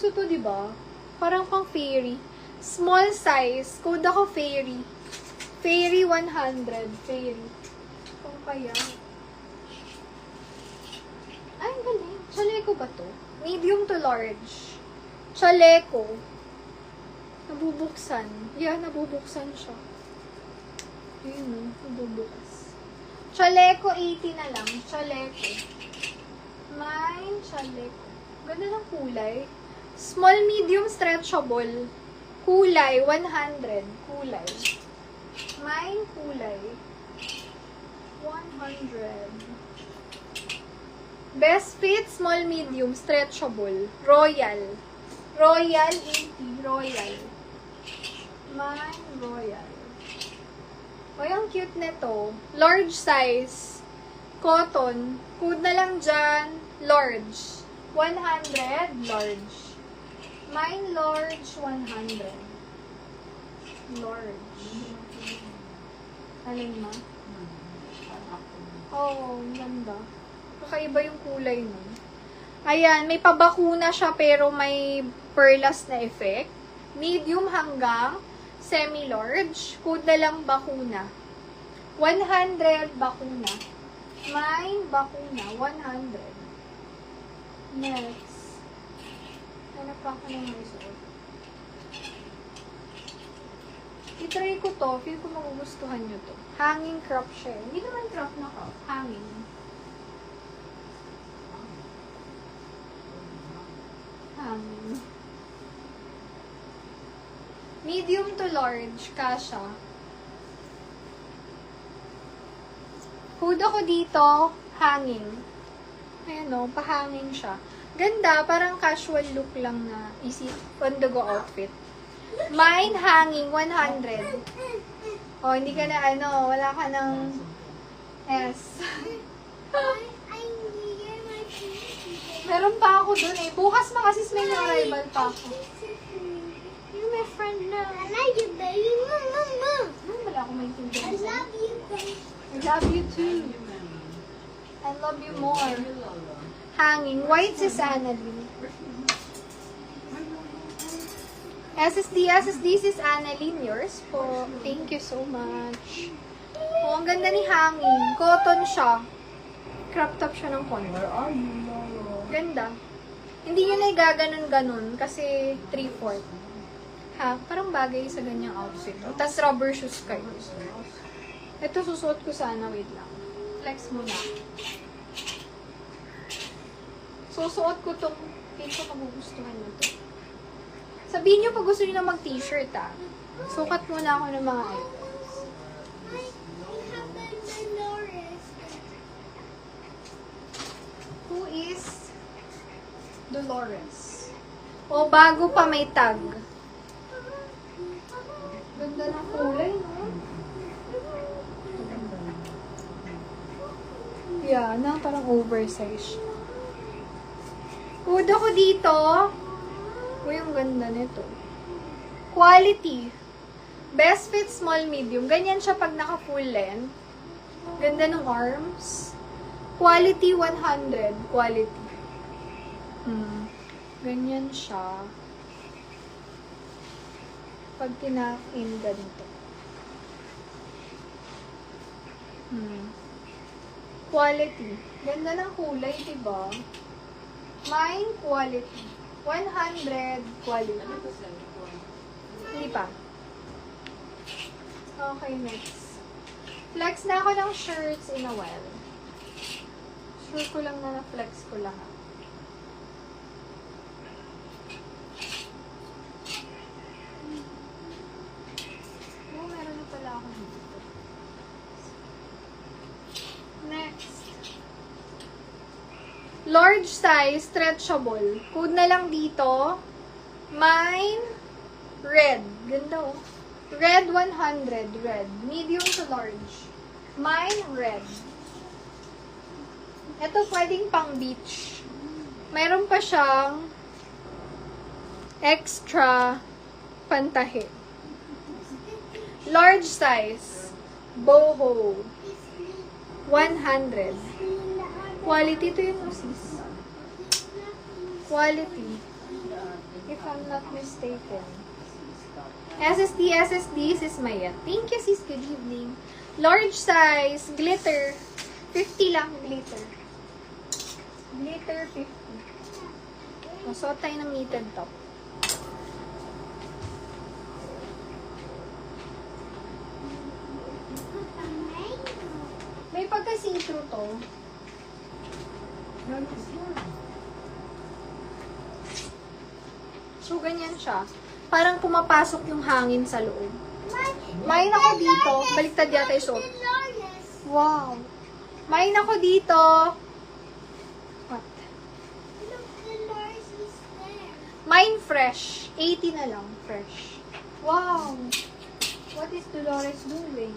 gusto to, di ba? Parang pang fairy. Small size. Code ako fairy. Fairy 100. Fairy. Kung kaya. Ay, ang galing. Chaleco ba to? Medium to large. Chaleco. Nabubuksan. Yeah, nabubuksan siya. Ayun, nabubukas. Chaleco 80 na lang. Chaleco. Mine, chaleco. Ganda ng kulay. Small, medium, stretchable. Kulay, 100. Kulay. Mine, kulay. 100. Best fit, small, medium, stretchable. Royal. Royal, 80. Royal. Mine, royal. Ay, ang cute nito. Large size. Cotton. Code na lang dyan. Large. 100. Large. Mine large. 100. Large. Alin ma? Oh, ganda. Kakaiba yung kulay nun. Ayan, may pabakuna siya pero may perlas na effect. Medium hanggang semi-large. Code na lang bakuna. 100 bakuna. Mine bakuna. 100. Next. Hanap pa ako ng may suot. I-try ko to. Feel ko magugustuhan nyo to. Hanging crop siya. Hindi naman crop na crop. Hanging. Hanging. Medium to large. Kasha. Hood ako dito. Hanging. Ayan o. Pahanging siya. Ganda. Parang casual look lang na easy on the go outfit. Mine hanging 100. Oh, hindi ka na wala ka ng S. Meron pa ako dun eh. Bukas na kasi may arrival pa ako. You're my friend now. I like you, baby. Mama. Wala akong maintindihan. I love you, baby. I love you too. I love you more. Hanging. White si Annalyn. SSD is Annalyn. Yours po. Thank you so much. Oh, ang ganda ni Hanging. Cotton siya. Crop top siya ng konti. Ganda. Hindi yun ay gaganon-ganon kasi 3/4. Ha? Parang bagay sa ganyang outfit. Tapos rubber shoes kayo. Ito susuot ko sana. Wait lang. Flex muna. Susuot ko itong pito magugustuhan na to. Sabihin nyo pag gusto nyo na mag-t-shirt ah. Sukat muna ako ng mga items. Who is Dolores? O bago pa may tag. Ganda ng kulay, no? Yeah, na parang oversized. Hood ako dito. Uy, ang ganda nito. Quality. Best fit, small, medium. Ganyan siya pag naka full length. Ganda ng arms. Quality 100. Quality. Ganyan siya. Pag tinakin ganito. Quality. Ganda ng kulay, diba? Mine, quality. 100 quality. Hindi pa. Okay, next. Flex na ako ng shirts in a while. Sure ko lang na na-flex ko lahat. Oh, meron na pala ako dito. Next. Large size, stretchable. Code na lang dito. Mine, red. Ganda oh. Red 100, red. Medium to large. Mine, red. Ito pwedeng pang beach. Mayroon pa siyang extra pantahe. Large size, boho. 100. Quality to yung sis. Quality. If I'm not mistaken. SSD, this is Maya. Thank you, sis. Good evening. Large size, glitter. 50 lang, glitter. Glitter, 50. Masuot tayo ng knitted top. May pagka-see-through to. So, ganyan siya. Parang pumapasok yung hangin sa loob. Main ako dito. Baliktad yata yung suot. Wow. Main ako dito. What? Mine fresh. 80 na lang. Fresh. Wow. What is Dolores doing?